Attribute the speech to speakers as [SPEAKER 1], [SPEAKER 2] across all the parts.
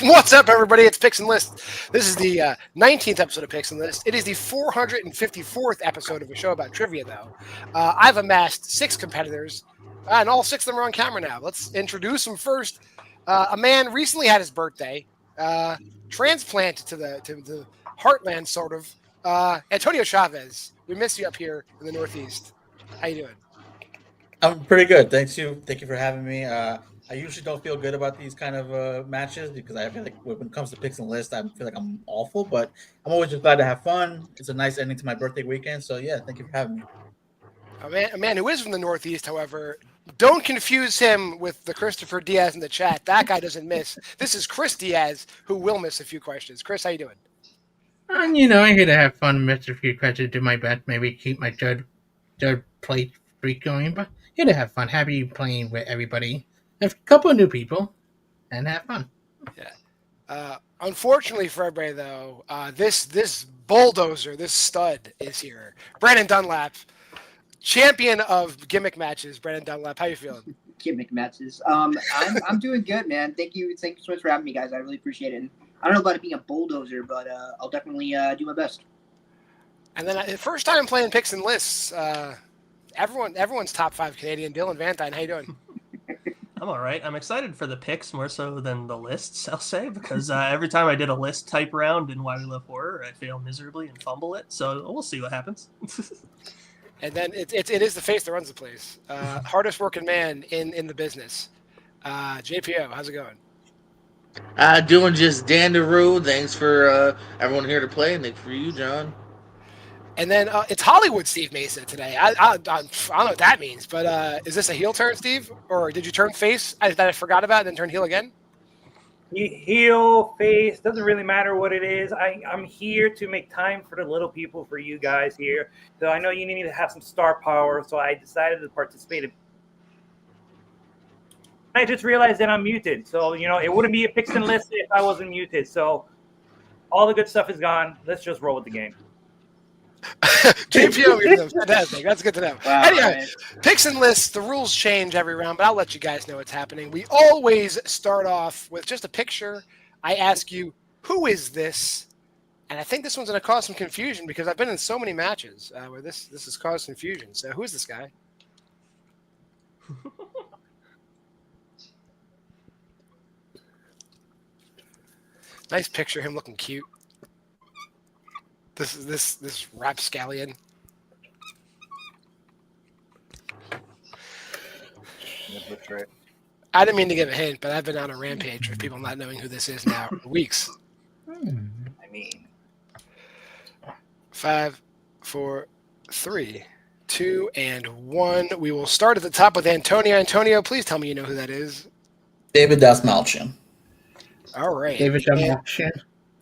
[SPEAKER 1] What's up, everybody? It's Pics and List. This is the 19th episode of Pics and List. It is the 454th episode of a show about trivia, though. I've amassed 6 competitors, and all 6 of them are on camera now. Let's introduce them first. A man recently had his birthday, transplanted to the heartland, sort of. Antonio Chavez. We miss you up here in the Northeast. How you doing?
[SPEAKER 2] I'm pretty good. Thank you for having me. I usually don't feel good about these kind of matches because I feel like when it comes to Picks and List, I feel like I'm awful. But I'm always just glad to have fun. It's a nice ending to my birthday weekend. So yeah, thank you for having me.
[SPEAKER 1] A man who is from the Northeast, however, don't confuse him with the Christopher Diaz in the chat. That guy doesn't miss. This is Chris Diaz, who will miss a few questions. Chris, how you doing?
[SPEAKER 3] I'm here to have fun, miss a few questions, do my best, maybe keep my third place streak going. But here to have fun, happy playing with everybody, a couple of new people, and have fun.
[SPEAKER 1] Yeah. Unfortunately for everybody, though, this bulldozer, this stud is here. Brandon Dunlap, champion of gimmick matches. Brandon Dunlap, how you feeling?
[SPEAKER 4] Gimmick matches. I'm doing good, man. Thank you so much for having me, guys. I really appreciate it. And I don't know about it being a bulldozer, but I'll definitely do my best.
[SPEAKER 1] And then the first time playing Picks and Lists, everyone's top 5 Canadian. Dylan Van Dyne, how you doing?
[SPEAKER 5] I'm all right. I'm excited for the picks more so than the lists, I'll say, because every time I did a list type round in Why We Love Horror, I fail miserably and fumble it. So we'll see what happens.
[SPEAKER 1] And then it is the face that runs the place. Hardest working man in the business. JPO, how's it going?
[SPEAKER 6] Doing just dandaroo. Thanks for everyone here to play, and thanks for you, John.
[SPEAKER 1] And then it's Hollywood Steve Mesa today. I don't know what that means, but is this a heel turn, Steve? Or did you turn face that I forgot about and then turn heel again?
[SPEAKER 7] Heel, face, doesn't really matter what it is. I'm here to make time for the little people, for you guys here. So I know you need to have some star power, so I decided to participate. I just realized that I'm muted. So, it wouldn't be a Picks and List if I wasn't muted. So all the good stuff is gone. Let's just roll with the game.
[SPEAKER 1] JPO, fantastic. That's good to know.
[SPEAKER 4] Wow,
[SPEAKER 1] anyway,
[SPEAKER 4] right.
[SPEAKER 1] Picks and Lists, the rules change every round, but I'll let you guys know what's happening. We always start off with just a picture. I ask you, who is this? And I think this one's going to cause some confusion because I've been in so many matches where this has caused confusion. So who is this guy? Nice picture, him looking cute. This is this rapscallion. I didn't mean to give a hint, but I've been on a rampage with people not knowing who this is now for weeks.
[SPEAKER 4] I mean,
[SPEAKER 1] 5, 4, 3, 2, and 1. We will start at the top with Antonio. Antonio, please tell me you know who that is.
[SPEAKER 2] David Dasmalchian.
[SPEAKER 1] All right.
[SPEAKER 3] David Dunlapshin.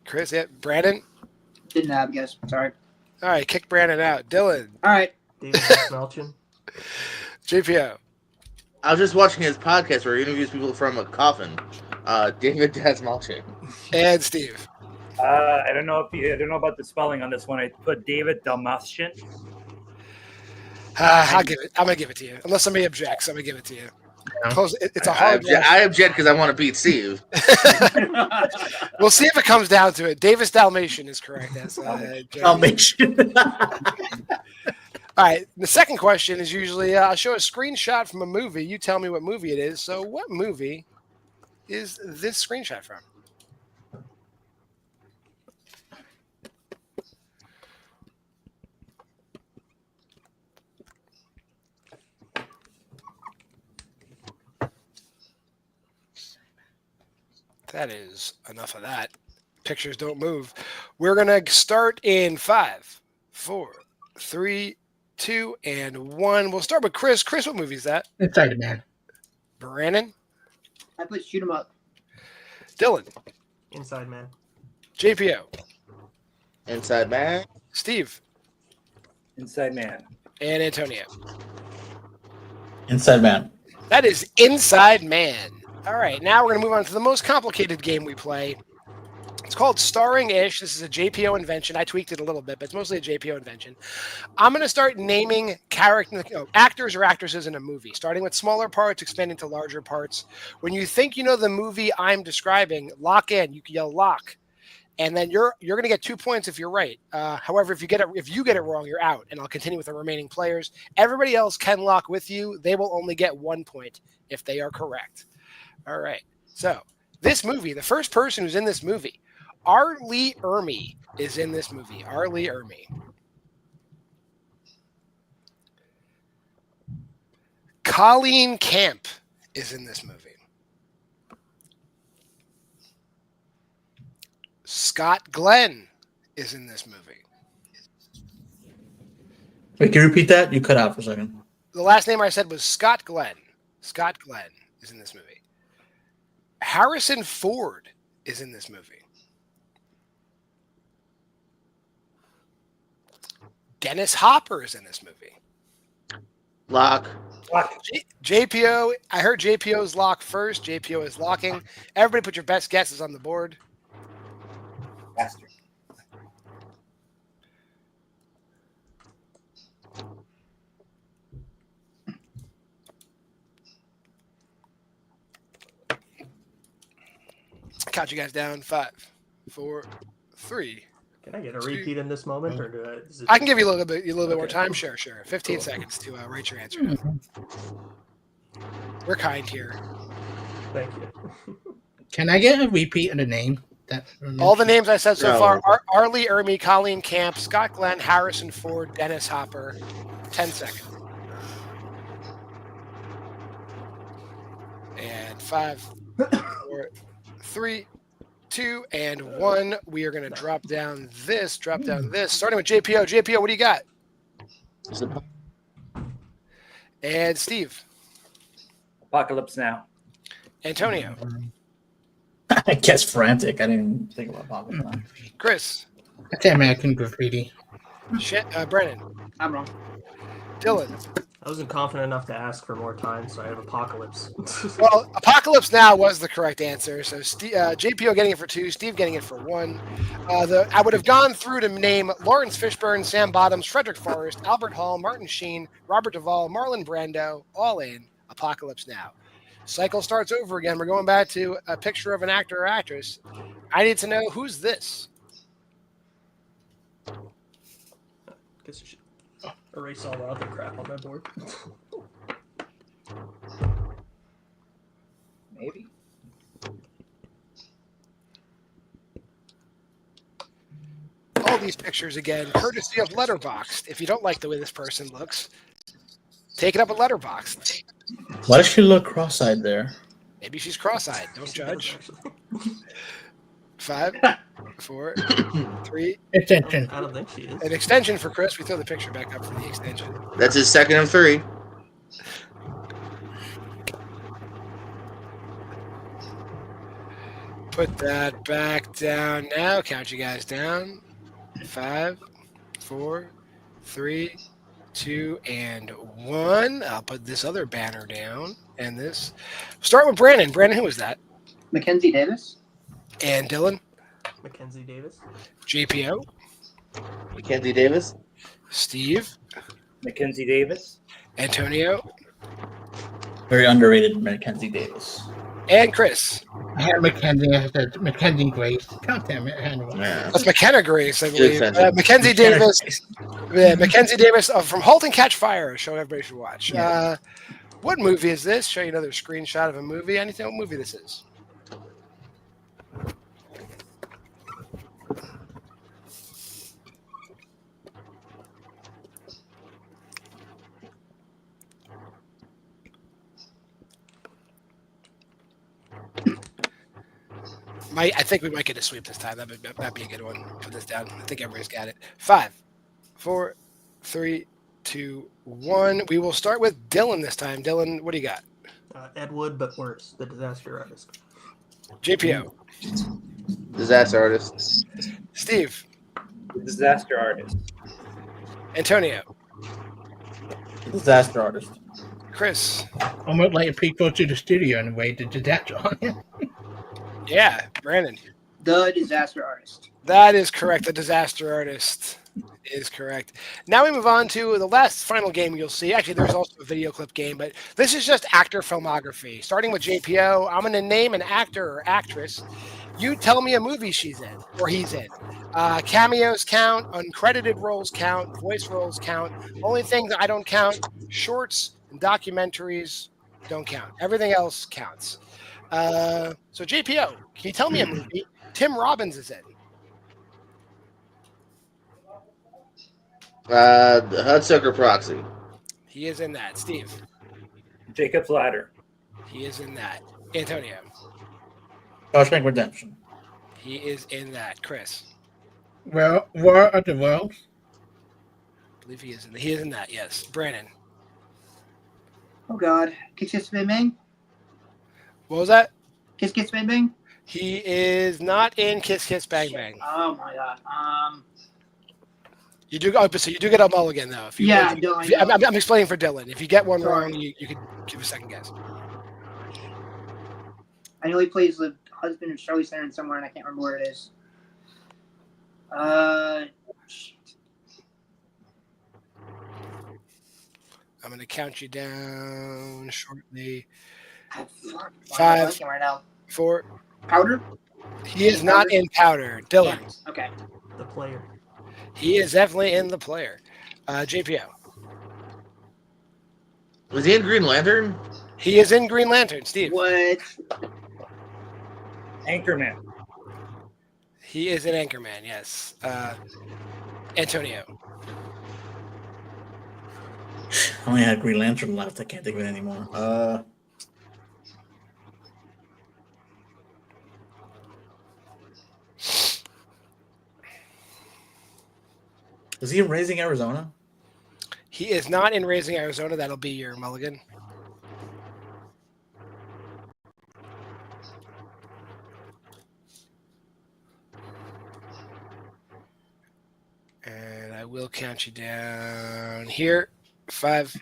[SPEAKER 1] Chris, yeah. Brandon?
[SPEAKER 4] didn't have, guys. Sorry.
[SPEAKER 1] All right, kick Brandon out. Dylan?
[SPEAKER 4] All right.
[SPEAKER 5] David Smelchin.
[SPEAKER 1] JPO?
[SPEAKER 6] I was just watching his podcast where he interviews people from a coffin. David Dasmalchian.
[SPEAKER 1] And Steve?
[SPEAKER 7] I don't know about the spelling on this one. I put David Dalmatian.
[SPEAKER 1] I'll give it. I'm gonna give it to you, unless somebody objects. I'm gonna give it to you. It's a hard.
[SPEAKER 6] I object because I want to beat Steve.
[SPEAKER 1] We'll see if it comes down to it. Davis Dalmatian is correct. That's,
[SPEAKER 2] Dalmatian.
[SPEAKER 1] All right. The second question is usually I'll show a screenshot from a movie. You tell me what movie it is. So, what movie is this screenshot from? That is enough of that. Pictures don't move. We're going to start in 5, 4, 3, 2, and 1. We'll start with Chris. Chris, what movie is that?
[SPEAKER 3] Inside Man.
[SPEAKER 1] Brandon?
[SPEAKER 4] I put Shoot 'em Up.
[SPEAKER 1] Dylan?
[SPEAKER 5] Inside Man.
[SPEAKER 1] JPO?
[SPEAKER 6] Inside Man.
[SPEAKER 1] Steve?
[SPEAKER 7] Inside Man.
[SPEAKER 1] And Antonio?
[SPEAKER 2] Inside Man.
[SPEAKER 1] That is Inside Man. All right, now we're going to move on to the most complicated game we play. It's called Starring Ish. This is a JPO invention. I tweaked it a little bit, but it's mostly a JPO invention. I'm going to start naming actors or actresses in a movie, starting with smaller parts, expanding to larger parts. When you think you know the movie I'm describing, lock in. You can yell lock. And then you're going to get 2 points if you're right. However, if you get it wrong, you're out. And I'll continue with the remaining players. Everybody else can lock with you. They will only get 1 point if they are correct. All right. So this movie, the first person who's in this movie, R. Lee Ermey is in this movie. R. Lee Ermey. Colleen Camp is in this movie. Scott Glenn is in this movie.
[SPEAKER 2] Wait, can you repeat that? You cut out for a second.
[SPEAKER 1] The last name I said was Scott Glenn. Scott Glenn is in this movie. Harrison Ford is in this movie. Dennis Hopper is in this movie.
[SPEAKER 6] Lock.
[SPEAKER 1] JPO, I heard JPO's lock first. JPO is locking. Everybody put your best guesses on the board.
[SPEAKER 7] Bastard.
[SPEAKER 1] Count you guys down. 5, 4, 3.
[SPEAKER 5] Can I get a repeat in this moment, or
[SPEAKER 1] I can give you a little bit more time. Sure. 15 seconds to write your answer down. We're kind here.
[SPEAKER 5] Thank you.
[SPEAKER 3] Can I get a repeat of the name?
[SPEAKER 1] All the names I said so
[SPEAKER 6] No.
[SPEAKER 1] far are Arlie Ermey, Colleen Camp, Scott Glenn, Harrison Ford, Dennis Hopper. 10 seconds. And 5, 4, 3, 2, and 1. We are going to drop down this. Starting with JPO. JPO, what do you got? And Steve.
[SPEAKER 7] Apocalypse Now.
[SPEAKER 1] Antonio.
[SPEAKER 2] I guess Frantic. I didn't even think about Apocalypse Now.
[SPEAKER 1] Chris.
[SPEAKER 3] That's American Graffiti.
[SPEAKER 1] Brennan.
[SPEAKER 4] I'm wrong.
[SPEAKER 1] Dylan.
[SPEAKER 5] I wasn't confident enough to ask for more time, so I have Apocalypse.
[SPEAKER 1] Well, Apocalypse Now was the correct answer. So JPO getting it for 2, Steve getting it for 1. I would have gone through to name Lawrence Fishburne, Sam Bottoms, Frederick Forrest, Albert Hall, Martin Sheen, Robert Duvall, Marlon Brando, all in Apocalypse Now. Cycle starts over again. We're going back to a picture of an actor or actress. I need to know, who's this?
[SPEAKER 5] Guess you should erase all the other crap on my board.
[SPEAKER 7] Maybe.
[SPEAKER 1] All these pictures again, courtesy of Letterboxd. If you don't like the way this person looks, take it up with Letterboxd.
[SPEAKER 2] Why does she look cross-eyed there?
[SPEAKER 1] Maybe she's cross-eyed. Don't judge. 5, 4, 3.
[SPEAKER 3] Extension.
[SPEAKER 5] I don't think she is.
[SPEAKER 1] An extension for Chris. We throw the picture back up for the extension.
[SPEAKER 6] That's his second of 3.
[SPEAKER 1] Put that back down now. Count you guys down. 5, 4, 3, 2, and 1. I'll put this other banner down. And this. Start with Brandon. Brandon, who was that?
[SPEAKER 4] Mackenzie Davis.
[SPEAKER 1] And Dylan.
[SPEAKER 5] Mackenzie Davis.
[SPEAKER 1] JPO.
[SPEAKER 6] Mackenzie Davis.
[SPEAKER 1] Steve.
[SPEAKER 7] Mackenzie Davis.
[SPEAKER 1] Antonio.
[SPEAKER 2] Very underrated Mackenzie Davis.
[SPEAKER 1] And Chris.
[SPEAKER 3] I had Mackenzie. I said Mackenzie Grace. God damn it. Anyway.
[SPEAKER 6] Yeah.
[SPEAKER 1] That's McKenna Grace, I
[SPEAKER 6] Good
[SPEAKER 1] believe.
[SPEAKER 6] extension.
[SPEAKER 1] Mackenzie Davis. Yeah, Mackenzie Davis from *Halt and Catch Fire*, a show everybody should watch.
[SPEAKER 3] Yeah.
[SPEAKER 1] What movie is this? Show you another screenshot of a movie. I need to know what movie this is. I think we might get a sweep this time. That'd be a good one. Put this down. I think everybody's got it. 5, 4, 3, 2, 1. We will start with Dylan this time. Dylan, what do you got?
[SPEAKER 5] Ed Wood, but worse. The Disaster Artist.
[SPEAKER 1] JPO.
[SPEAKER 6] Disaster Artist.
[SPEAKER 1] Steve.
[SPEAKER 7] The Disaster Artist.
[SPEAKER 1] Antonio.
[SPEAKER 2] Disaster Artist.
[SPEAKER 1] Chris.
[SPEAKER 3] Almost like a prequel to the studio in a way. Did that, John?
[SPEAKER 1] Yeah. Brandon.
[SPEAKER 4] The Disaster Artist.
[SPEAKER 1] That is correct. The Disaster Artist is correct. Now we move on to the last final game you'll see. Actually, there's also a video clip game, but this is just actor filmography. Starting with JPO, I'm going to name an actor or actress. You tell me a movie she's in or he's in. Cameos count, uncredited roles count, voice roles count. Only thing that I don't count, shorts and documentaries don't count. Everything else counts. So JPO, can you tell me a movie Tim Robbins is in?
[SPEAKER 6] The Hudsucker Proxy.
[SPEAKER 1] He is in that. Steve,
[SPEAKER 7] Jacob's Ladder.
[SPEAKER 1] he is in that. Antonio,
[SPEAKER 2] Shawshank Redemption.
[SPEAKER 1] he is in that. Chris,
[SPEAKER 3] Well, War of the Worlds.
[SPEAKER 1] I believe he is in. He is in that. Yes. Brandon,
[SPEAKER 4] Oh God, Kiss Kiss Bang Bang.
[SPEAKER 1] what was that?
[SPEAKER 4] Kiss Kiss Bang Bang.
[SPEAKER 1] He is not in Kiss Kiss Bang Bang.
[SPEAKER 4] Oh my God.
[SPEAKER 1] You do. Oh, so you do get a mulligan though. If you,
[SPEAKER 4] Yeah,
[SPEAKER 1] if you-
[SPEAKER 4] Dylan,
[SPEAKER 1] if you-
[SPEAKER 4] I know.
[SPEAKER 1] I'm explaining for Dylan. If you get one
[SPEAKER 4] Sorry.
[SPEAKER 1] wrong, you could give a second guess.
[SPEAKER 4] I know he plays the husband of Charlize Theron somewhere, and I can't remember where it is. Shit.
[SPEAKER 1] I'm going to count you down shortly.
[SPEAKER 4] I'm fucking
[SPEAKER 1] Five.
[SPEAKER 4] blanking right now.
[SPEAKER 1] 4.
[SPEAKER 4] Powder.
[SPEAKER 1] He is not in Powder. Dylan.
[SPEAKER 4] Damn it. Okay.
[SPEAKER 5] The player.
[SPEAKER 1] He is definitely in The Player. JPO.
[SPEAKER 6] Was he in Green Lantern?
[SPEAKER 1] He is in Green Lantern. Steve.
[SPEAKER 4] What?
[SPEAKER 7] Anchorman.
[SPEAKER 1] He is in Anchorman. Yes. Antonio.
[SPEAKER 2] I only had Green Lantern left. I can't think of it anymore. Is he in Raising Arizona?
[SPEAKER 1] He is not in Raising Arizona. That'll be your mulligan. And I will count you down here. 5,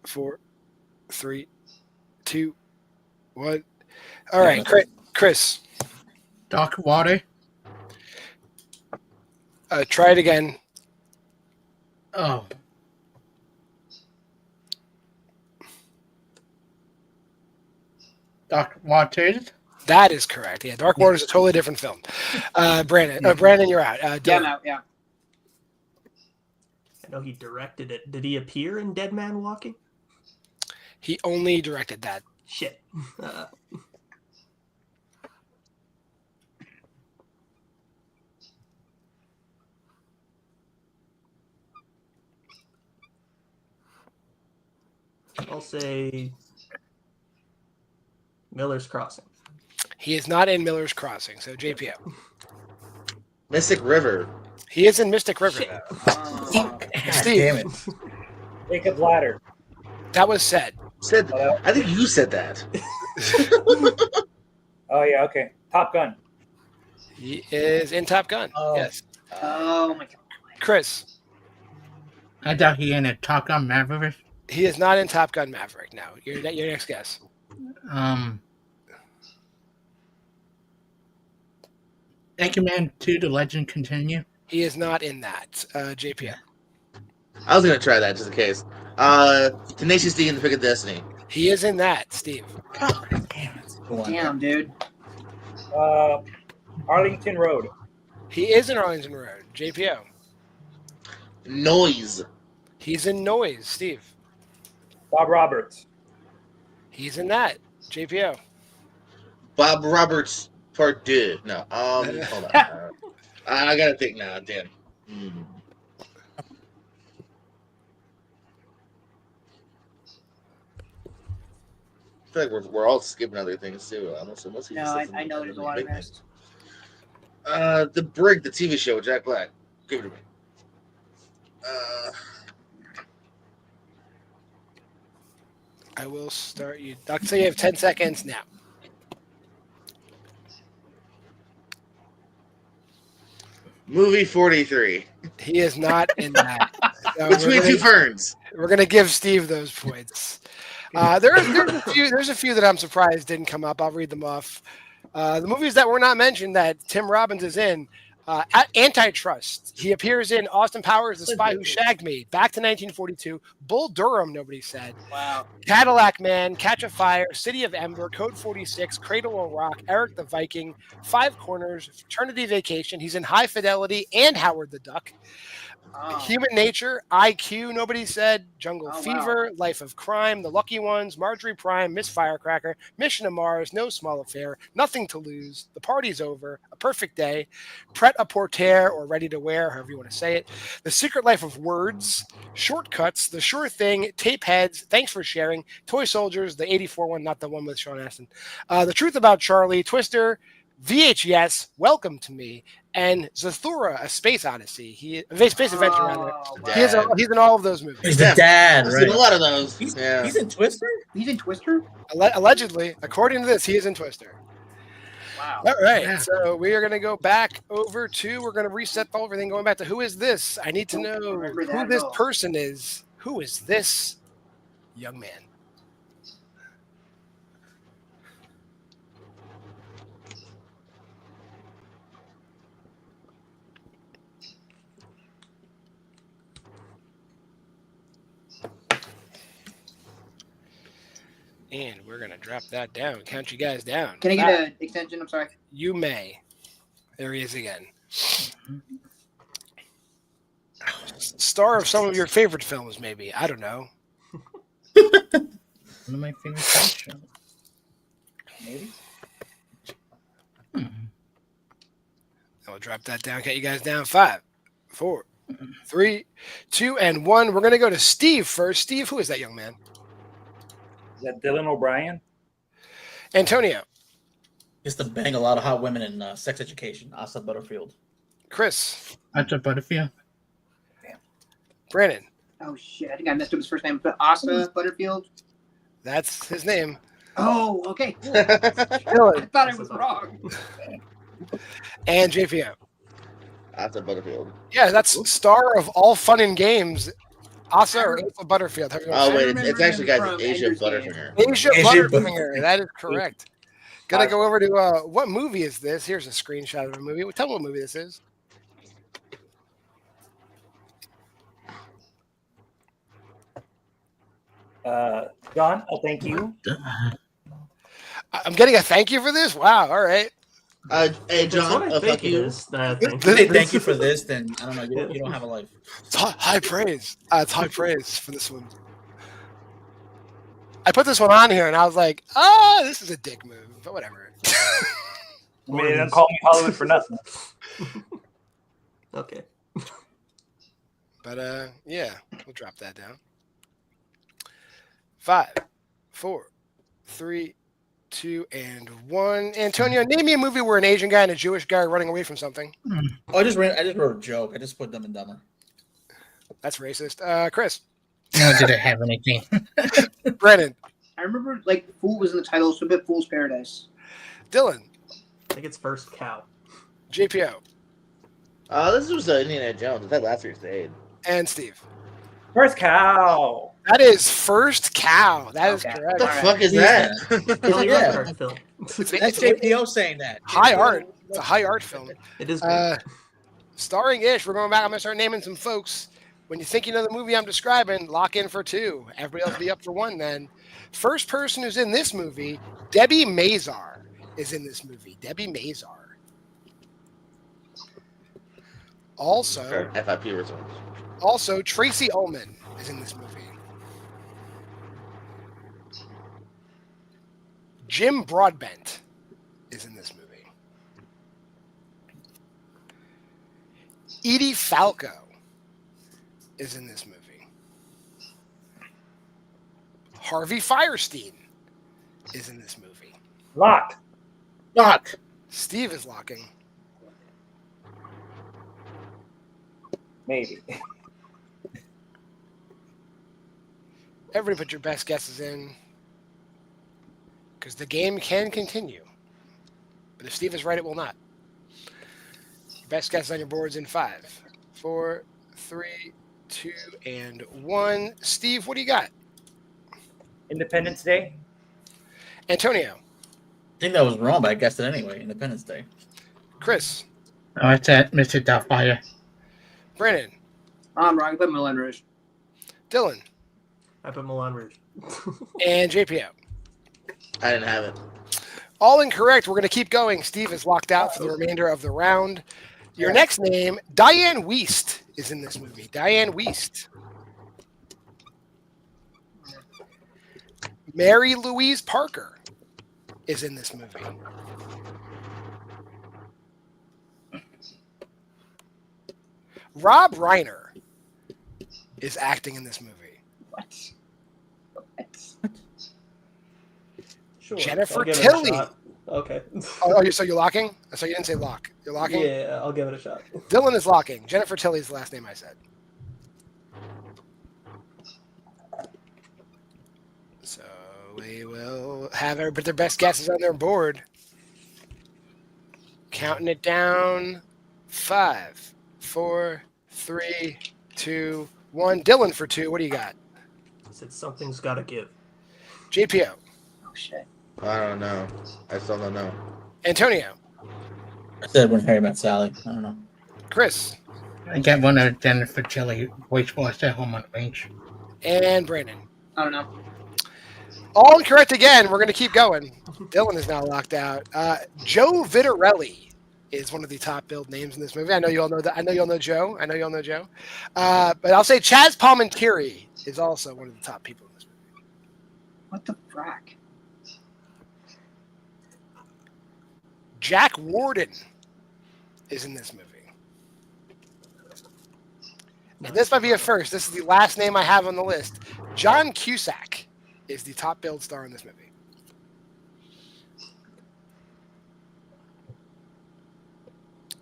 [SPEAKER 1] 4, 3, 2, 1. All right, Chris.
[SPEAKER 3] Doc Water.
[SPEAKER 1] Try it again.
[SPEAKER 3] Oh. Doc Waters.
[SPEAKER 1] That is correct. Yeah, Dark Water is a totally different film. Brandon, you're out.
[SPEAKER 4] Yeah,
[SPEAKER 1] Dylan.
[SPEAKER 4] I'm out. Yeah.
[SPEAKER 5] I know he directed it. Did he appear in Dead Man Walking?
[SPEAKER 1] He only directed that.
[SPEAKER 5] Shit. I'll say Miller's Crossing.
[SPEAKER 1] He is not in Miller's Crossing. So JPO.
[SPEAKER 6] Mystic River.
[SPEAKER 1] He is in Mystic River.
[SPEAKER 5] Shit.
[SPEAKER 1] Though.
[SPEAKER 2] God
[SPEAKER 1] Steve.
[SPEAKER 2] damn it.
[SPEAKER 7] Jacob's Ladder.
[SPEAKER 1] That was said.
[SPEAKER 6] Said. I think you said that.
[SPEAKER 7] Oh yeah, okay. Top Gun.
[SPEAKER 1] He is in Top Gun.
[SPEAKER 2] Oh.
[SPEAKER 1] Yes.
[SPEAKER 4] Oh my God.
[SPEAKER 1] Chris.
[SPEAKER 3] I thought he in a Top Gun Maverick.
[SPEAKER 1] He is not in Top Gun Maverick. No. Your next guess.
[SPEAKER 3] Anchorman 2: The Legend Continue.
[SPEAKER 1] He is not in that. JPO.
[SPEAKER 6] I was gonna try that just in case. Tenacious D and the Pick of Destiny.
[SPEAKER 1] He is in that. Steve.
[SPEAKER 2] God damn it. Go on.
[SPEAKER 4] Damn, dude.
[SPEAKER 7] Arlington Road.
[SPEAKER 1] He is in Arlington Road. JPO.
[SPEAKER 6] Noise.
[SPEAKER 1] He's in Noise. Steve.
[SPEAKER 7] Bob Roberts.
[SPEAKER 1] He's in that. JPO.
[SPEAKER 6] Bob Roberts Part 2. No. Hold on. I gotta think now. Damn. I feel like we're all skipping other things too.
[SPEAKER 4] No, I know there's a lot of missed.
[SPEAKER 6] The Brig, the TV show with Jack Black. Give it to me.
[SPEAKER 1] I will start you. I'll say you have 10 seconds now.
[SPEAKER 6] Movie 43.
[SPEAKER 1] He is not in that. So
[SPEAKER 6] Between Two Ferns.
[SPEAKER 1] we're gonna give Steve those points. There's a few that I'm surprised didn't come up. I'll read them off. The movies that were not mentioned that Tim Robbins is in. Antitrust. He appears in Austin Powers, The Spy Who Shagged Me, back to 1942. Bull Durham, nobody said.
[SPEAKER 4] Wow.
[SPEAKER 1] Cadillac Man, Catch a Fire, City of Ember, Code 46, Cradle of Rock, Eric the Viking, Five Corners, Fraternity Vacation. He's in High Fidelity and Howard the Duck.
[SPEAKER 4] Oh.
[SPEAKER 1] Human Nature, IQ, nobody said, Jungle
[SPEAKER 4] Oh,
[SPEAKER 1] Fever, Life of Crime, The Lucky Ones, Marjorie Prime, Miss Firecracker, Mission to Mars, No Small Affair, Nothing to Lose, The Party's Over, A Perfect Day, Pret a Porter or Ready to Wear, however you want to say it, The Secret Life of Words, Shortcuts, The Sure Thing, Tape Heads, Thanks for Sharing, Toy Soldiers, the 84 one, not the one with Sean Astin, The Truth About Charlie, Twister, VHS, Welcome to Me, and Zathura, A Space Odyssey. Space Adventure, rather.
[SPEAKER 4] Oh,
[SPEAKER 1] He's
[SPEAKER 4] wow.
[SPEAKER 1] in all of those movies.
[SPEAKER 2] He's the dad,
[SPEAKER 6] I've seen
[SPEAKER 2] right?
[SPEAKER 6] a lot of those.
[SPEAKER 2] He's
[SPEAKER 6] Yeah.
[SPEAKER 2] in Twister.
[SPEAKER 4] He's in Twister?
[SPEAKER 1] Allegedly, according to this, he is in Twister.
[SPEAKER 4] Wow.
[SPEAKER 1] All right,
[SPEAKER 2] Yeah.
[SPEAKER 1] so we are going to go back over to, we're going to reset everything, going back to who is this? I need to
[SPEAKER 4] Don't
[SPEAKER 1] know
[SPEAKER 4] remember that
[SPEAKER 1] who
[SPEAKER 4] at
[SPEAKER 1] this
[SPEAKER 4] all.
[SPEAKER 1] person is. Who is this young man? And we're going to drop that down, count you guys down.
[SPEAKER 4] Can I get an extension? I'm sorry.
[SPEAKER 1] You may. There he is again. Star of some of your favorite films, maybe. I don't know.
[SPEAKER 3] One of my favorite shows.
[SPEAKER 2] Maybe.
[SPEAKER 1] I'll drop that down, count you guys down. 5, 4, 3, 2, and 1. We're going to go to Steve first. Steve, who is that young man?
[SPEAKER 7] Is that Dylan O'Brien?
[SPEAKER 1] Antonio.
[SPEAKER 2] Used to bang a lot of hot women in Sex Education. Asa Butterfield.
[SPEAKER 1] Chris.
[SPEAKER 3] Arthur Butterfield.
[SPEAKER 1] Brandon.
[SPEAKER 4] Oh, shit. I think I messed up his first name. But Asa Butterfield?
[SPEAKER 1] That's his name.
[SPEAKER 4] Oh, okay. Cool.
[SPEAKER 1] Dylan.
[SPEAKER 4] I thought I was wrong.
[SPEAKER 1] And JPO.
[SPEAKER 6] That's a Butterfield.
[SPEAKER 1] Yeah, that's star of all fun and games. Asa or Asa Butterfield. However you want to
[SPEAKER 6] Oh
[SPEAKER 1] say
[SPEAKER 6] wait,
[SPEAKER 4] remember
[SPEAKER 6] it's actually
[SPEAKER 4] him
[SPEAKER 6] guys
[SPEAKER 4] from
[SPEAKER 6] Asia
[SPEAKER 4] Ender's Game.
[SPEAKER 6] Butterfinger.
[SPEAKER 1] it. Asia
[SPEAKER 2] Asia
[SPEAKER 1] Butterfinger. That is correct. Gonna go over to what movie is this? Here's a screenshot of a movie. Tell me what movie this is.
[SPEAKER 7] John, thank you.
[SPEAKER 1] I'm getting a thank you for this. Wow. All right.
[SPEAKER 6] Hey
[SPEAKER 5] That's
[SPEAKER 6] John,
[SPEAKER 5] what I
[SPEAKER 6] fuck
[SPEAKER 5] think it
[SPEAKER 6] you.
[SPEAKER 5] is.
[SPEAKER 2] If you say thank you for this, then I don't know. You don't have a life.
[SPEAKER 1] It's high praise. It's high praise for this one. I put this one on here and I was like, this is a dick move, but whatever.
[SPEAKER 7] I mean, they don't call me Hollywood for nothing.
[SPEAKER 5] Okay.
[SPEAKER 1] But yeah, we'll drop that down. 5, 4, 3, 2, and 1. Antonio, name me a movie where an Asian guy and a Jewish guy are running away from something.
[SPEAKER 2] Oh, I just wrote a joke. I just put Dumb and Dumber.
[SPEAKER 1] That's racist. Chris.
[SPEAKER 3] No, did it have anything?
[SPEAKER 1] Brennan.
[SPEAKER 4] I remember, like, Fool was in the title, so a bit Fool's Paradise.
[SPEAKER 1] Dylan.
[SPEAKER 5] I think it's First Cow.
[SPEAKER 1] JPO.
[SPEAKER 6] This was Indiana Jones. That last year's Aid.
[SPEAKER 1] And Steve.
[SPEAKER 7] First cow.
[SPEAKER 1] That is First Cow. That is
[SPEAKER 4] Okay.
[SPEAKER 1] correct.
[SPEAKER 6] What the fuck is that?
[SPEAKER 5] Really
[SPEAKER 2] Yeah.
[SPEAKER 5] art film.
[SPEAKER 2] That's JPO saying that.
[SPEAKER 1] High art. It's a high art film.
[SPEAKER 5] It is great.
[SPEAKER 1] Starring Ish. We're going back. I'm going to start naming some folks. When you think you know the movie I'm describing, lock in for 2. Everybody else be up for 1 then. First person who's in this movie, Debbie Mazar is in this movie. Debbie Mazar. Also,
[SPEAKER 6] FIP results.
[SPEAKER 1] Also, Tracy Ullman is in this movie. Jim Broadbent is in this movie. Edie Falco is in this movie. Harvey Fierstein is in this movie.
[SPEAKER 7] Locked.
[SPEAKER 2] Lock.
[SPEAKER 1] Steve is locking.
[SPEAKER 7] Maybe.
[SPEAKER 1] Everybody put your best guesses in. Because the game can continue. But if Steve is right, it will not. Best guesses on your boards in 5, 4, 3, 2, and 1. Steve, what do you got?
[SPEAKER 7] Independence Day.
[SPEAKER 1] Antonio.
[SPEAKER 2] think that was wrong, but I guessed it anyway. Independence Day.
[SPEAKER 1] Chris,
[SPEAKER 3] Oh, it's at Mr. Doubtfire.
[SPEAKER 1] Brandon,
[SPEAKER 4] I'm wrong. But Moulin Rouge.
[SPEAKER 1] Dylan,
[SPEAKER 5] I put Moulin Rouge.
[SPEAKER 1] and JPO.
[SPEAKER 6] I didn't have it.
[SPEAKER 1] All incorrect. We're going to keep going. Steve is locked out for the remainder of the round. Your next name, Diane Wiest, is in this movie. Diane Wiest. Mary Louise Parker is in this movie. Rob Reiner is acting in this movie.
[SPEAKER 4] What?
[SPEAKER 5] Sure.
[SPEAKER 1] Jennifer
[SPEAKER 5] I'll give it a
[SPEAKER 1] Tilly.
[SPEAKER 5] shot. Okay.
[SPEAKER 1] So you're locking? So you didn't say lock. You're locking?
[SPEAKER 5] Yeah, I'll give it a shot.
[SPEAKER 1] Dylan is locking. Jennifer Tilly is the last name I said. So we will have everybody put their best guesses on their board. Counting it down. 5, 4, 3, 2, 1. Dylan for 2. What do you got?
[SPEAKER 5] I said something's got to give.
[SPEAKER 1] JPO.
[SPEAKER 4] Oh shit.
[SPEAKER 6] I don't know. I still don't know.
[SPEAKER 1] Antonio.
[SPEAKER 2] I said When Harry Met Sally. I don't know.
[SPEAKER 1] Chris.
[SPEAKER 3] I got one of Jennifer Tilly, voice was at Home on Range.
[SPEAKER 1] And Brandon.
[SPEAKER 4] I don't know.
[SPEAKER 1] All incorrect again. We're going to keep going. Dylan is now locked out. Joe Vitarelli is one of the top billed names in this movie. I know you all know that. I know you all know Joe. But I'll say Chaz Palminteri is also one of the top people in this movie.
[SPEAKER 4] What the frack?
[SPEAKER 1] Jack Warden is in this movie. And this might be a first. This is the last name I have on the list. John Cusack is the top billed star in this movie.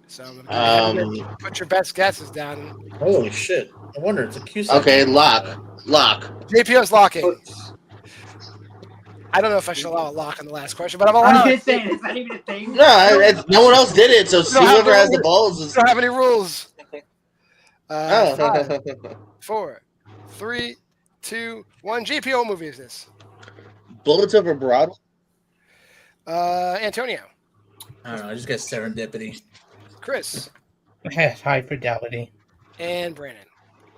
[SPEAKER 1] So I'm gonna put your best guesses down.
[SPEAKER 2] Holy shit! I wonder it's a Cusack.
[SPEAKER 6] Okay, lock.
[SPEAKER 1] JPO's locking. I don't know if I should allow a lock on the last question, but I'm
[SPEAKER 4] I was
[SPEAKER 1] allowing
[SPEAKER 4] gonna
[SPEAKER 1] it.
[SPEAKER 4] say, is that even a thing?
[SPEAKER 6] No, no one else did it, so
[SPEAKER 1] don't have
[SPEAKER 6] whoever
[SPEAKER 1] the
[SPEAKER 6] has the
[SPEAKER 1] rules.
[SPEAKER 6] balls is.
[SPEAKER 1] We don't have any rules.
[SPEAKER 6] Oh.
[SPEAKER 1] 5, 4, 3, 2, 1. JPO movie is this?
[SPEAKER 6] Bullets over Broadway.
[SPEAKER 1] Antonio.
[SPEAKER 2] I don't know. I just got serendipity.
[SPEAKER 1] Chris.
[SPEAKER 3] It has high fidelity.
[SPEAKER 1] And Brandon.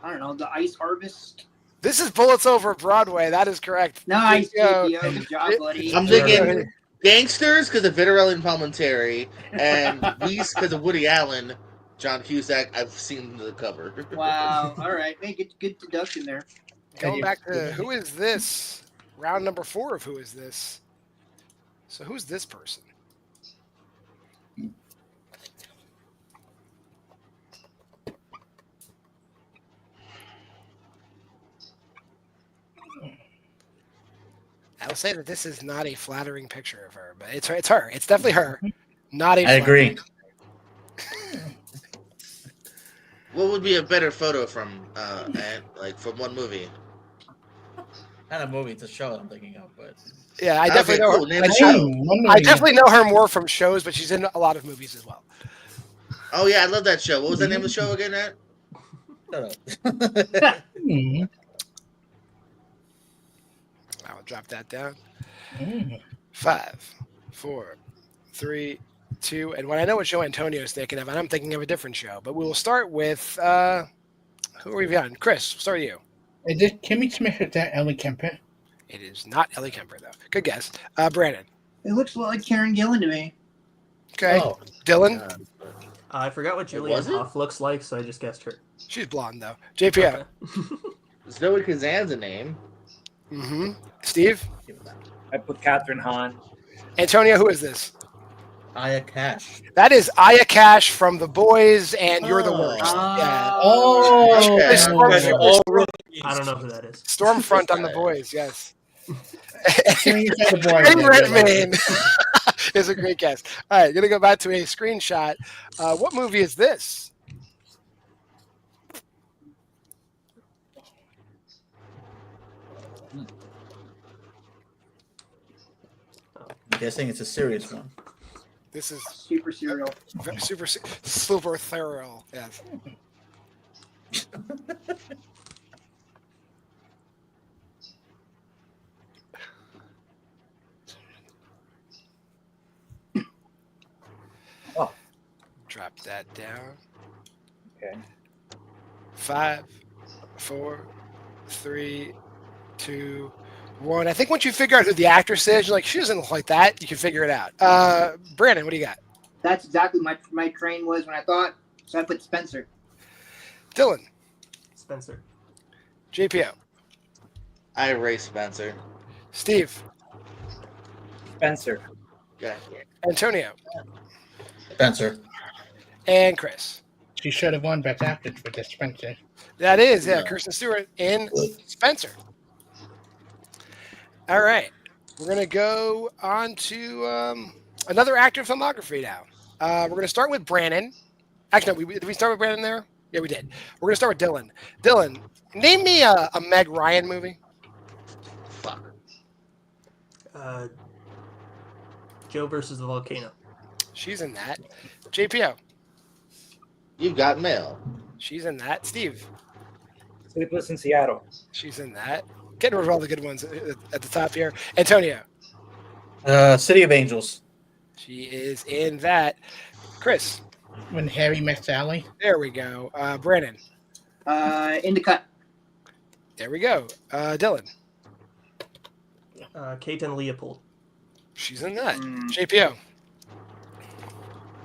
[SPEAKER 4] I don't know. The Ice Harvest.
[SPEAKER 1] This is Bullets Over Broadway. That is correct.
[SPEAKER 4] Nice,
[SPEAKER 1] JPO.
[SPEAKER 4] JPO. Good job, buddy.
[SPEAKER 6] I'm thinking Gangsters because of Vitarelli and Palminteri, and Beast because of Woody Allen. John Cusack, I've seen the cover.
[SPEAKER 4] Wow. All right. Hey, good deduction there.
[SPEAKER 1] Going back to Who Is This? Round number 4 of Who Is This? So who's this person? I'll say that this is not a flattering picture of her, but it's her. It's her. It's definitely her. Not a.
[SPEAKER 2] I agree.
[SPEAKER 6] What would be a better photo from, from one movie?
[SPEAKER 2] Not a movie, it's a show I'm thinking of, but
[SPEAKER 1] Yeah, I definitely know.
[SPEAKER 6] Cool.
[SPEAKER 1] Her.
[SPEAKER 6] Name the show.
[SPEAKER 1] I definitely know her more from shows, but she's in a lot of movies as well.
[SPEAKER 6] Oh yeah, I love that show. What was the name of the show again? That
[SPEAKER 2] shut up.
[SPEAKER 1] I'll drop that down.
[SPEAKER 3] Mm.
[SPEAKER 1] 5, 4, 3, 2, and when I know what show Antonio is thinking of, and I'm thinking of a different show, but we will start with who are we on? Chris, we'll start with you.
[SPEAKER 3] Is it Kimmy Smith or that Ellie Kemper?
[SPEAKER 1] It is not Ellie Kemper, though. Good guess. Brandon.
[SPEAKER 4] It looks like Karen Gillan to me.
[SPEAKER 1] Okay.
[SPEAKER 2] Oh,
[SPEAKER 1] Dylan.
[SPEAKER 5] I forgot what Julianne
[SPEAKER 6] was it?
[SPEAKER 5] Hough looks like, so I just guessed her.
[SPEAKER 1] She's blonde, though. JPO.
[SPEAKER 5] Okay.
[SPEAKER 6] Zoe Kazan's a name.
[SPEAKER 1] Mm-hmm. Steve.
[SPEAKER 7] I put Catherine Hahn.
[SPEAKER 1] Antonio, who is this?
[SPEAKER 2] Aya Cash.
[SPEAKER 1] That is Aya Cash from The Boys and You're the
[SPEAKER 6] Oh.
[SPEAKER 1] Worst. Yeah.
[SPEAKER 2] Oh,
[SPEAKER 6] Okay.
[SPEAKER 5] I don't know who that is.
[SPEAKER 1] Stormfront on The Boys, yes.
[SPEAKER 3] Kimmy said the boy.
[SPEAKER 1] Eddie Redmayne is a great guess. All right, going to go back to a screenshot. What movie is this?
[SPEAKER 2] I'm guessing it's a serious one.
[SPEAKER 1] This is
[SPEAKER 4] Super serial.
[SPEAKER 1] super thorough. Yes. Drop that down.
[SPEAKER 7] Okay.
[SPEAKER 1] 5, 4, 3, 2, 1. I think once you figure out who the actress is, you're like, she doesn't look like that. You can figure it out. Brandon, what do you got?
[SPEAKER 4] That's exactly my train was when I thought. So I put Spencer.
[SPEAKER 1] Dylan,
[SPEAKER 5] Spencer.
[SPEAKER 1] JPO,
[SPEAKER 6] I erase Spencer.
[SPEAKER 1] Steve,
[SPEAKER 7] Spencer.
[SPEAKER 6] Yeah.
[SPEAKER 1] Antonio,
[SPEAKER 2] Spencer.
[SPEAKER 1] and Chris.
[SPEAKER 3] She should have won Best Actress for this Spencer.
[SPEAKER 1] That is, yeah,
[SPEAKER 2] Yeah.
[SPEAKER 1] Kirsten Stewart and Spencer. All right. We're going to go on to another actor filmography now. We're going to start with Brandon. Actually, no, did we start with Brandon there? Yeah, we did. We're going to start with Dylan. Dylan, name me a Meg Ryan movie.
[SPEAKER 6] Fuck.
[SPEAKER 5] Joe versus the volcano.
[SPEAKER 1] She's in that. JPO,
[SPEAKER 6] You got mail.
[SPEAKER 1] she's in that. Steve,
[SPEAKER 7] Sleepless in Seattle.
[SPEAKER 1] she's in that. Getting rid of all the good ones at the top here. Antonio,
[SPEAKER 2] City of Angels.
[SPEAKER 1] she is in that. Chris,
[SPEAKER 3] When Harry Met Sally.
[SPEAKER 1] there we go. Brandon,
[SPEAKER 4] In the cut.
[SPEAKER 1] there we go. Dylan,
[SPEAKER 5] Kate and Leopold.
[SPEAKER 1] she's in that.
[SPEAKER 4] Mm.
[SPEAKER 1] JPO,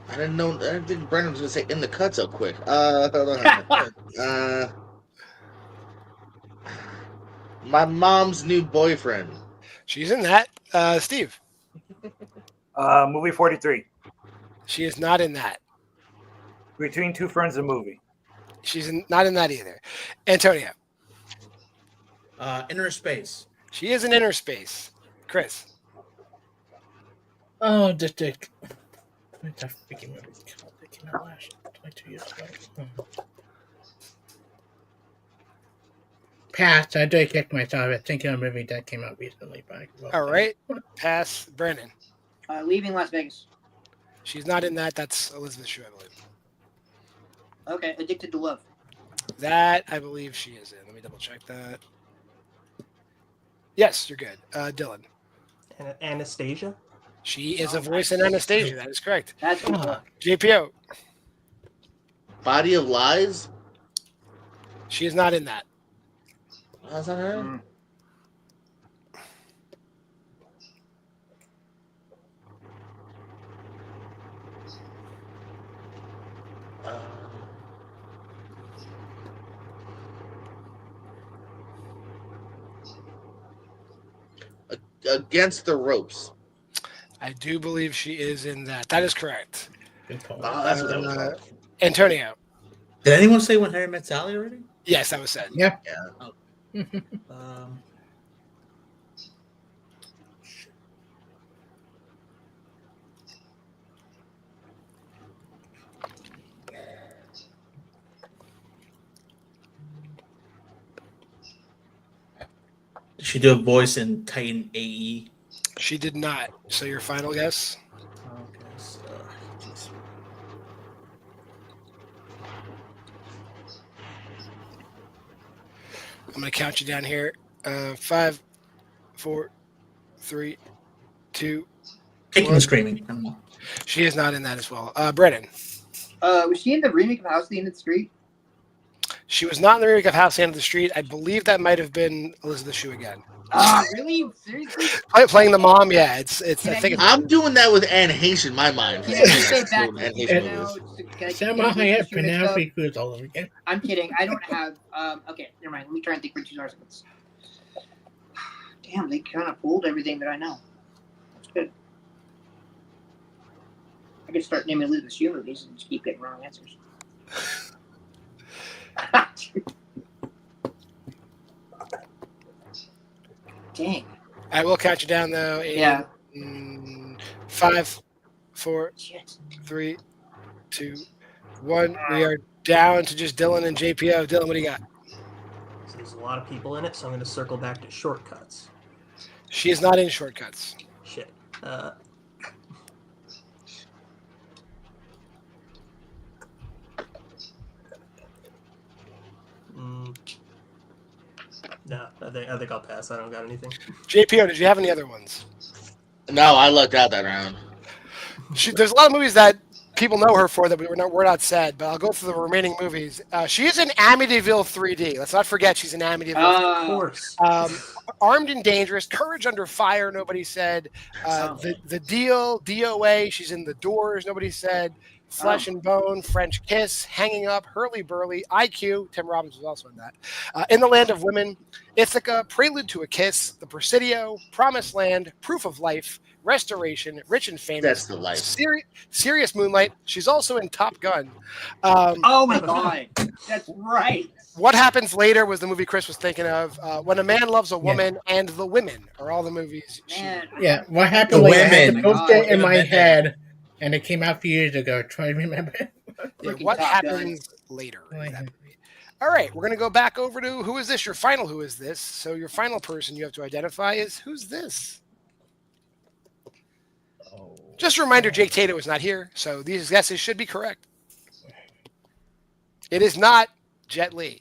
[SPEAKER 6] I didn't think Brandon was gonna say in the cut so quick. Hold on. My mom's new boyfriend.
[SPEAKER 1] she's in that. Steve,
[SPEAKER 7] Movie 43.
[SPEAKER 1] she is not in that.
[SPEAKER 7] Between Two Ferns, a movie.
[SPEAKER 1] She's not in that either. Antonio,
[SPEAKER 2] Inner Space.
[SPEAKER 1] she is in Inner Space. Chris,
[SPEAKER 3] Oh, just a. What's that freaking movie called? That came out like 2 years ago. Pass. I did kick myself. I think of a movie that came out recently. But
[SPEAKER 1] all right. Pass. Brandon,
[SPEAKER 4] Leaving Las Vegas.
[SPEAKER 1] she's not in that. That's Elizabeth Shue, I believe.
[SPEAKER 4] Okay. Addicted to Love.
[SPEAKER 1] That, I believe she is in. Let me double check that. Yes, you're good. Dylan,
[SPEAKER 5] Anastasia.
[SPEAKER 1] she is a voice in Anastasia. That is correct.
[SPEAKER 4] That's cool.
[SPEAKER 1] JPO,
[SPEAKER 6] Body of Lies.
[SPEAKER 1] she is not in that.
[SPEAKER 6] That's not her.
[SPEAKER 4] Mm.
[SPEAKER 6] Against the Ropes.
[SPEAKER 1] I do believe she is in that. That is correct.
[SPEAKER 3] Good call.
[SPEAKER 6] Oh, that's what that was called.
[SPEAKER 1] Antonio,
[SPEAKER 2] Did anyone say When Harry Met Sally already?
[SPEAKER 1] yes, that was said.
[SPEAKER 3] Yeah.
[SPEAKER 2] Um, did she do a voice in Titan AE?
[SPEAKER 1] She did not. So your final guess?
[SPEAKER 2] Okay, so, geez.
[SPEAKER 1] I'm going to count you down here. 5, 4, 3, 2.
[SPEAKER 2] Kicking and screaming. I don't know.
[SPEAKER 1] She is not in that as well. Brennan,
[SPEAKER 4] Was she in the remake of House at the End of the Street?
[SPEAKER 1] she was not in the remake of House End of the Street. I believe that might have been Elizabeth Shue again.
[SPEAKER 4] Really? Seriously?
[SPEAKER 1] Playing the mom, yeah. It's. I
[SPEAKER 4] Can I
[SPEAKER 1] think it's.
[SPEAKER 6] I'm doing that with Anne Heche in my mind.
[SPEAKER 4] Can I just say back?
[SPEAKER 6] Anne Heche
[SPEAKER 4] You know,
[SPEAKER 6] movies.
[SPEAKER 4] can I-
[SPEAKER 3] Somehow
[SPEAKER 4] can I
[SPEAKER 3] I
[SPEAKER 4] just
[SPEAKER 3] have
[SPEAKER 4] shoot this up?
[SPEAKER 3] Penelope Cruz all over again.
[SPEAKER 4] I'm kidding. I don't have. Okay, never mind. Let me try and think for 2 seconds. Damn, they kind of pulled everything that I know. That's good. I could start naming Elizabeth Shue movies and just keep getting wrong answers. Dang.
[SPEAKER 1] I will count you down though. In,
[SPEAKER 4] Yeah.
[SPEAKER 1] 5, 4,
[SPEAKER 4] Shit.
[SPEAKER 1] 3, 2, 1. We are down to just Dylan and JPO. Dylan, what do you got?
[SPEAKER 5] So there's a lot of people in it, so I'm going to circle back to shortcuts.
[SPEAKER 1] She is not in Shortcuts.
[SPEAKER 5] Shit. No, I think I'll pass. I don't got anything.
[SPEAKER 1] JPO, did you have any other ones?
[SPEAKER 6] No, I lucked out that round.
[SPEAKER 1] There's a lot of movies that people know her for that we're not said, but I'll go through the remaining movies. She is in Amityville 3D. Let's not forget she's in Amityville.
[SPEAKER 5] Of course.
[SPEAKER 1] Armed and Dangerous, Courage Under Fire, nobody said. The Deal, DOA, she's in The Doors, nobody said. Flesh and Bone, French Kiss, Hanging Up, Hurly Burly, IQ, Tim Robbins was also in that. In the Land of Women, Ithaca, Prelude to a Kiss, The Presidio, Promised Land, Proof of Life, Restoration, Rich and Famous.
[SPEAKER 6] That's the life.
[SPEAKER 1] Serious Moonlight. She's also in Top Gun.
[SPEAKER 4] Oh my God, that's right.
[SPEAKER 1] What Happens Later was the movie Chris was thinking of. When a Man Loves a Woman and The Women are all the movies.
[SPEAKER 4] Man,
[SPEAKER 3] Yeah, what happened?
[SPEAKER 2] The
[SPEAKER 3] Later? I had
[SPEAKER 2] Women.
[SPEAKER 3] to post it in
[SPEAKER 2] The
[SPEAKER 3] my
[SPEAKER 2] Women.
[SPEAKER 3] head, and it came out a few years ago. Try to remember.
[SPEAKER 4] Freaking
[SPEAKER 1] What
[SPEAKER 4] Top Gun.
[SPEAKER 1] Happens Later. is that movie. All right, we're going to go back over to who is this? Your final who is this? So your final person you have to identify is who's this? Just a reminder, Jake Tato is not here, so these guesses should be correct. It is not Jet Li.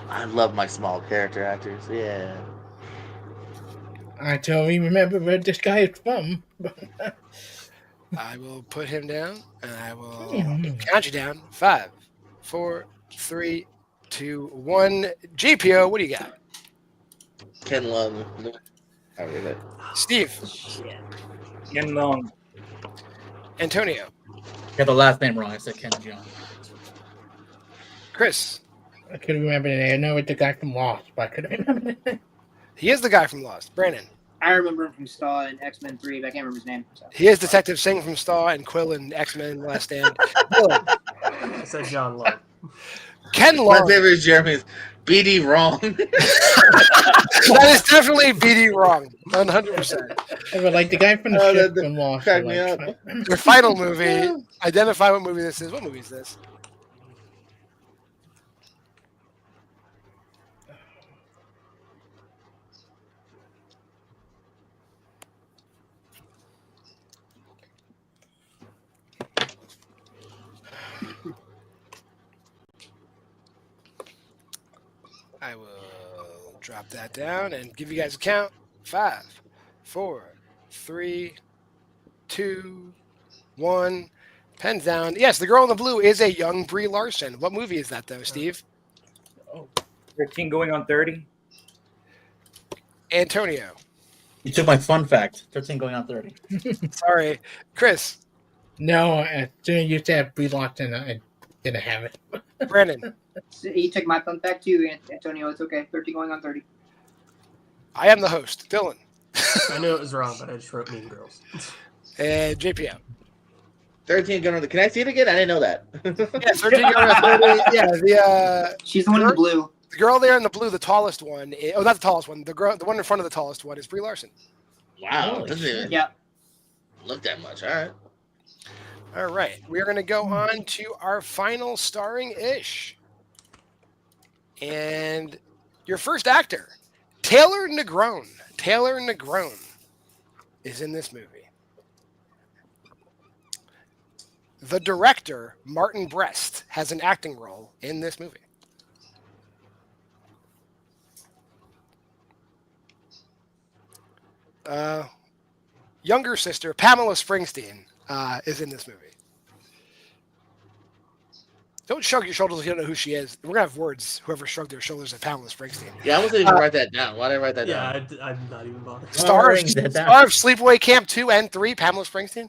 [SPEAKER 6] I love my small character actors. Yeah.
[SPEAKER 3] I totally remember where this guy is from.
[SPEAKER 1] I will put him down, and I will count you down. 5, 4, 3, 2, 1. GPO, what do you got?
[SPEAKER 6] Ken Lung. I read it.
[SPEAKER 1] Steve,
[SPEAKER 7] Ken Long.
[SPEAKER 1] Antonio,
[SPEAKER 2] Got the last name wrong. I said Ken Jeong.
[SPEAKER 1] Chris.
[SPEAKER 3] I couldn't remember the name. I know it's the guy from Lost, but I couldn't remember the name.
[SPEAKER 1] He is the guy from Lost. Brandon.
[SPEAKER 4] I remember him from Saw and X-Men 3, but I can't remember his name. So.
[SPEAKER 1] He is Detective Singh from Star and Quill and X-Men Last Stand. Dylan.
[SPEAKER 5] I said John Long.
[SPEAKER 1] Ken
[SPEAKER 6] My
[SPEAKER 1] Long.
[SPEAKER 6] favorite is Jeremy's BD wrong.
[SPEAKER 1] That is definitely BD wrong. 100%.
[SPEAKER 3] But like the guy from the
[SPEAKER 6] Oh,
[SPEAKER 3] ship
[SPEAKER 6] that
[SPEAKER 3] from Lost.
[SPEAKER 6] cracked
[SPEAKER 3] like,
[SPEAKER 6] me up.
[SPEAKER 1] Your final movie. Identify what movie this is. What movie is this? I will drop that down and give you guys a count. 5, 4, 3, 2, 1. Pens down. Yes, the girl in the blue is a young Brie Larson. What movie is that, though, Steve?
[SPEAKER 7] 13 going on 30.
[SPEAKER 1] Antonio.
[SPEAKER 2] You took my fun fact. 13 going on 30.
[SPEAKER 1] Sorry. Chris.
[SPEAKER 3] No, as soon as you said Brie Larson, I didn't have it.
[SPEAKER 1] Brandon.
[SPEAKER 4] So he took my fun fact too, Antonio. It's okay. 30 going on 30.
[SPEAKER 1] I am the host. Dylan.
[SPEAKER 5] I knew it was wrong, but I just wrote Mean Girls.
[SPEAKER 1] And JPM.
[SPEAKER 6] 13 gun on the. Can I see it again? I didn't know that.
[SPEAKER 1] Yeah, 13 30. Yeah,
[SPEAKER 4] She's the one in the blue.
[SPEAKER 1] the girl there in the blue, the tallest one. Oh, not the tallest one. The one in front of the tallest one is Brie Larson.
[SPEAKER 6] Wow.
[SPEAKER 3] Holy
[SPEAKER 6] Doesn't even
[SPEAKER 4] Yeah.
[SPEAKER 6] look that much. All right.
[SPEAKER 1] All right. We are going to go on to our final starring ish. And your first actor, Taylor Negron. Taylor Negron is in this movie. The director, Martin Brest, has an acting role in this movie. Younger sister, Pamela Springsteen, is in this movie. Don't shrug your shoulders if you don't know who she is. We're going to have words, whoever shrugged their shoulders at Pamela Springsteen.
[SPEAKER 6] Yeah, I wasn't even write that down. Why did I write that
[SPEAKER 5] Yeah,
[SPEAKER 6] down?
[SPEAKER 5] I'm not even bothered.
[SPEAKER 1] Star
[SPEAKER 2] writing that down.
[SPEAKER 1] of Sleepaway Camp 2 and 3, Pamela Springsteen.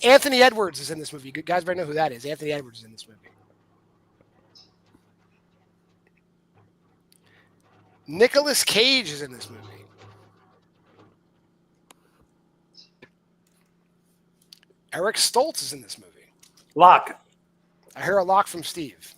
[SPEAKER 1] Anthony Edwards is in this movie. You guys better know who that is. Anthony Edwards is in this movie. Nicolas Cage is in this movie. Eric Stoltz is in this movie.
[SPEAKER 7] Lock.
[SPEAKER 1] I hear a lock from Steve.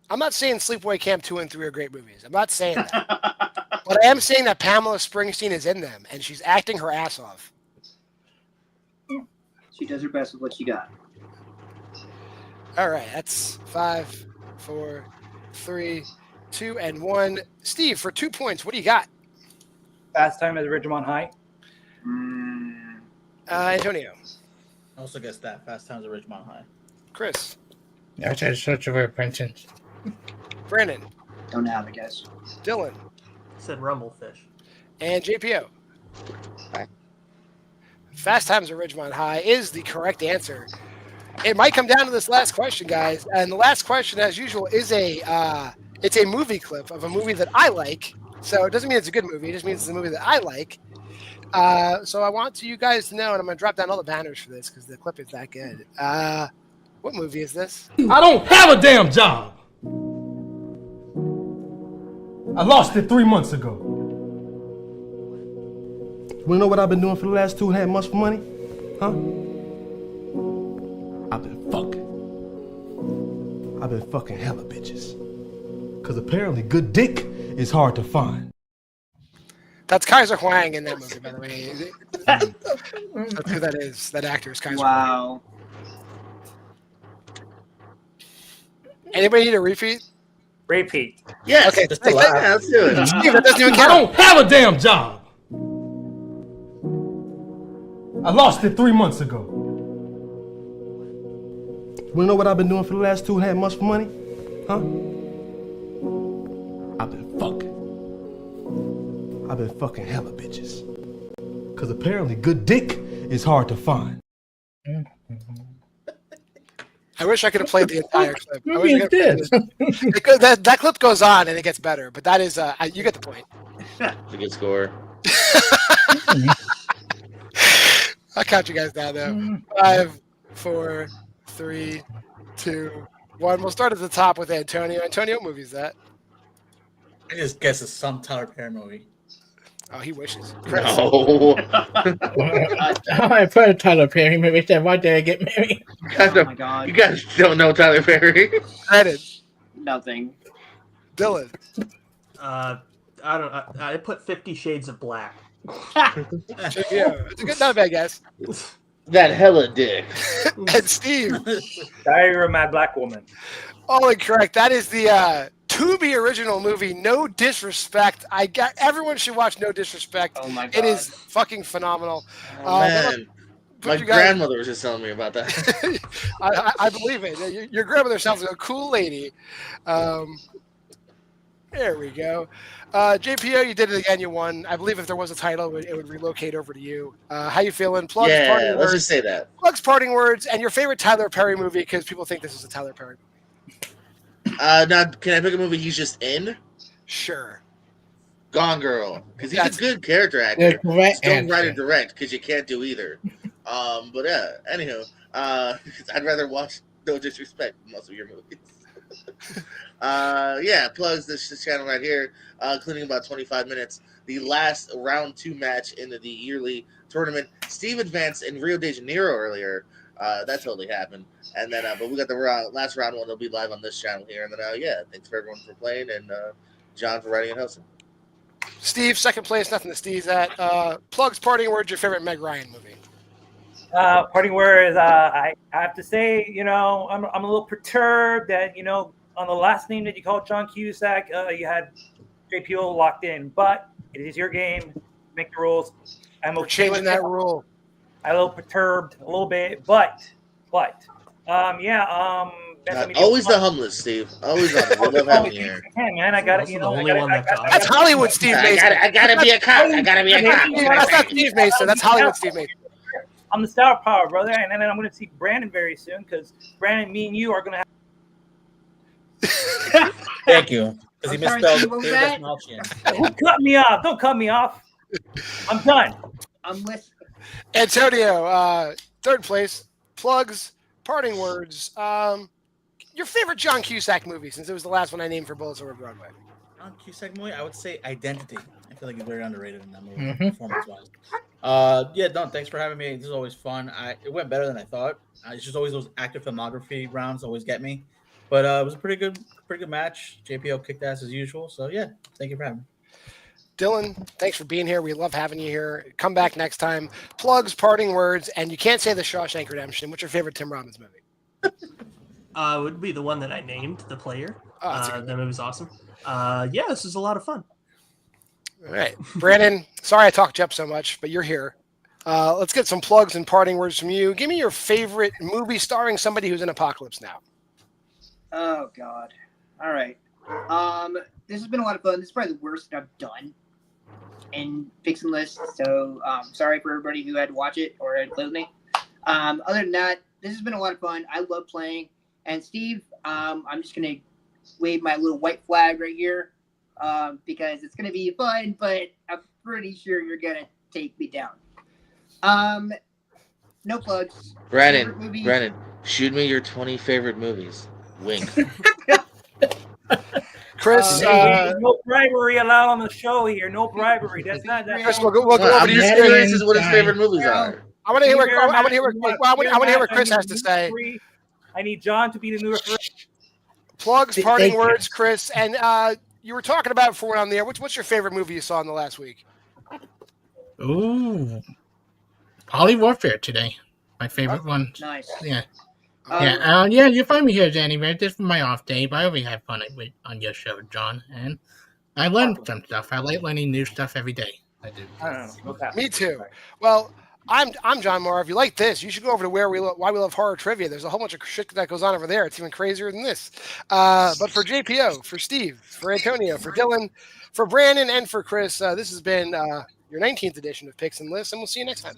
[SPEAKER 1] I'm not saying Sleepaway Camp 2 and 3 are great movies. I'm not saying that. But I am saying that Pamela Springsteen is in them, and she's acting her ass off.
[SPEAKER 4] She does her best with what she got.
[SPEAKER 1] All right, that's 5, 4, 3, 2, and 1. Steve, for 2 points, what do you got?
[SPEAKER 7] Fast Time at Ridgemont High.
[SPEAKER 1] Antonio.
[SPEAKER 2] I also guess that Fast Times at Ridgemont High.
[SPEAKER 1] Chris.
[SPEAKER 3] I said Search for Repentance.
[SPEAKER 1] Brandon.
[SPEAKER 4] Don't have it, guys.
[SPEAKER 1] Dylan.
[SPEAKER 5] Said Rumblefish.
[SPEAKER 1] And JPO. Fast Times at Ridgemont High is the correct answer. It might come down to this last question, guys. And the last question, as usual, is it's a movie clip of a movie that I like. So it doesn't mean it's a good movie. It just means it's a movie that I like. So I want you guys to know, and I'm going to drop down all the banners for this because the clip is that good. What movie is this?
[SPEAKER 8] I don't have a damn job. I lost it 3 months ago. You know what I've been doing for the last 2.5 months for money? Huh? I've been fucking. I've been fucking hella bitches. Cause apparently good dick is hard to find.
[SPEAKER 1] That's Kaiser Huang in that movie, by the way. That's who that is. That actor is Kaiser Huang.
[SPEAKER 4] Wow.
[SPEAKER 1] Anybody need a repeat?
[SPEAKER 7] Repeat.
[SPEAKER 6] Yes.
[SPEAKER 1] Okay,
[SPEAKER 2] It's still alive.
[SPEAKER 6] Let's do it.
[SPEAKER 1] Steve, that doesn't even
[SPEAKER 8] I
[SPEAKER 1] count.
[SPEAKER 8] don't have a damn job. I lost it 3 months ago. You know what I've been doing for the last 2.5 months for money? Huh? I've been fucking. I've been fucking hella bitches. Cause apparently good dick is hard to find.
[SPEAKER 1] I wish I could have played the entire clip. I wish
[SPEAKER 3] You
[SPEAKER 1] I could have
[SPEAKER 3] did.
[SPEAKER 1] played it. That clip goes on and it gets better, but that is you get the point.
[SPEAKER 6] It's a good score.
[SPEAKER 1] I'll count you guys down though. 5, 4, 3, 2, 1. We'll start at the top with Antonio. Antonio, what movie is that?
[SPEAKER 2] I just guess it's some Tyler Perry movie.
[SPEAKER 1] Oh, he wishes.
[SPEAKER 6] No.
[SPEAKER 3] I put a Tyler Perry movie. Said, "Why did I get married?"
[SPEAKER 4] Oh my god.
[SPEAKER 6] You guys don't know Tyler Perry.
[SPEAKER 1] Credit.
[SPEAKER 4] Nothing.
[SPEAKER 1] Dylan.
[SPEAKER 5] I don't. I put 50 Shades of Black.
[SPEAKER 1] JPO. It's a good, not a bad guess.
[SPEAKER 6] That hella dick.
[SPEAKER 1] And Steve.
[SPEAKER 7] Diary of a Mad Black Woman.
[SPEAKER 1] All incorrect. That is the Tubi original movie, No Disrespect. Everyone should watch No Disrespect.
[SPEAKER 4] Oh my god.
[SPEAKER 1] It is fucking phenomenal.
[SPEAKER 6] Oh, man. My
[SPEAKER 1] you guys-
[SPEAKER 6] grandmother was just telling me about that.
[SPEAKER 1] I believe it. Your grandmother sounds like a cool lady. There we go. JPO, you did it again. You won. I believe if there was a title, it would relocate over to you. How you feeling? Plugs,
[SPEAKER 6] Yeah,
[SPEAKER 1] parting
[SPEAKER 6] let's
[SPEAKER 1] words,
[SPEAKER 6] just say that.
[SPEAKER 1] plugs, parting words, and your favorite Tyler Perry movie because people think this is a Tyler Perry movie.
[SPEAKER 6] Now, can I pick a movie he's just in?
[SPEAKER 1] Sure.
[SPEAKER 6] Gone Girl, because he's
[SPEAKER 1] That's-
[SPEAKER 6] a good character
[SPEAKER 3] The
[SPEAKER 6] actor.
[SPEAKER 3] correct
[SPEAKER 6] Just don't write or
[SPEAKER 3] answer.
[SPEAKER 6] direct because you can't do either. But yeah, anywho, I'd rather watch No Disrespect than most of your movies. Yeah, plugs this channel right here, including about 25 minutes. The last round 2 match in the yearly tournament. Steve advanced in Rio de Janeiro earlier. That totally happened. And then, but we got the last round one. It'll be live on this channel here. And then, yeah, thanks for everyone for playing and John for writing and hosting.
[SPEAKER 1] Steve, second place, nothing to Steve's at. Plugs, parting words, your favorite Meg Ryan movie.
[SPEAKER 7] Parting words. I have to say, I'm a little perturbed that on the last name that you called John Cusack, you had JPO locked in. But it is your game. Make the rules.
[SPEAKER 1] We're changing that rule.
[SPEAKER 7] I'm a little perturbed, a little bit, but yeah.
[SPEAKER 6] Always the humblest, Steve. Always the humblest. We love having you here.
[SPEAKER 7] Hey, man, I got it.
[SPEAKER 5] Also the only one that got
[SPEAKER 1] That's Hollywood Steve Mason.
[SPEAKER 6] I gotta be a cop. I gotta be a cop.
[SPEAKER 1] That's not Steve Mason. That's Hollywood Steve Mason.
[SPEAKER 7] I'm the star power, brother, and then I'm going to see Brandon very soon because Brandon, me and you are going to have.
[SPEAKER 2] Thank you. Because he
[SPEAKER 4] I'm sorry,
[SPEAKER 2] misspelled
[SPEAKER 4] Steve, what was
[SPEAKER 2] David
[SPEAKER 4] that?
[SPEAKER 2] Desmalchian.
[SPEAKER 7] Who cut me off? Don't cut me off. I'm done.
[SPEAKER 4] I'm listening.
[SPEAKER 1] Antonio, third place. Plugs, parting words. Your favorite John Cusack movie, since it was the last one I named for Bullets Over Broadway.
[SPEAKER 2] John Cusack movie, I would say Identity. I feel like he's very underrated in that movie,
[SPEAKER 3] Mhm.
[SPEAKER 2] performance-wise. Yeah, Don, thanks for having me. This is always fun. It went better than I thought. It's just always those active filmography rounds always get me. But it was a pretty good match. JPO kicked ass as usual. So yeah, thank you for having me.
[SPEAKER 1] Dylan, thanks for being here. We love having you here. Come back next time. Plugs, parting words, and you can't say The Shawshank Redemption. What's your favorite Tim Robbins movie?
[SPEAKER 5] Would be the one that I named, The Player.
[SPEAKER 1] Oh, that's a good
[SPEAKER 5] That movie's awesome. Yeah, this is a lot of fun.
[SPEAKER 1] All right. Brandon, sorry I talked you up so much, but you're here. Let's get some plugs and parting words from you. Give me your favorite movie starring somebody who's in Apocalypse Now.
[SPEAKER 4] Oh God. All right. This has been a lot of fun. This is probably the worst that I've done in Pics and Lists. So sorry for everybody who had to watch it or had to play with me. Other than that, this has been a lot of fun. I love playing. And Steve, I'm just gonna wave my little white flag right here because it's gonna be fun, but I'm pretty sure you're gonna take me down. No plugs. Favorite movie?
[SPEAKER 6] Brandon, shoot me your 20 favorite movies. Wink.
[SPEAKER 1] Chris,
[SPEAKER 7] no bribery allowed on the show here. No bribery. That's not.
[SPEAKER 1] Chris, we'll go over
[SPEAKER 6] I'm
[SPEAKER 1] to
[SPEAKER 6] just
[SPEAKER 1] you.
[SPEAKER 6] curious as to what his favorite movies are.
[SPEAKER 1] I want to hear what Chris has to say.
[SPEAKER 7] I need John to be the new referee.
[SPEAKER 1] Plugs, parting words, Chris, and you were talking about before we went on the air. What's your favorite movie you saw in the last week?
[SPEAKER 3] Ooh, Poly Warfare today. My favorite one.
[SPEAKER 4] Nice.
[SPEAKER 3] Yeah. Yeah, you find me here, Danny, right? This is my off day, but I always have fun on your show, John. And I learn some stuff. I like learning new stuff every day. I do.
[SPEAKER 7] I don't know.
[SPEAKER 1] Me too. Well, I'm John Moore. If you like this, you should go over to Why We Love Horror Trivia. There's a whole bunch of shit that goes on over there. It's even crazier than this. But for JPO, for Steve, for Antonio, for Dylan, for Brandon, and for Chris, this has been your 19th edition of Pics and Lists, and we'll see you next time.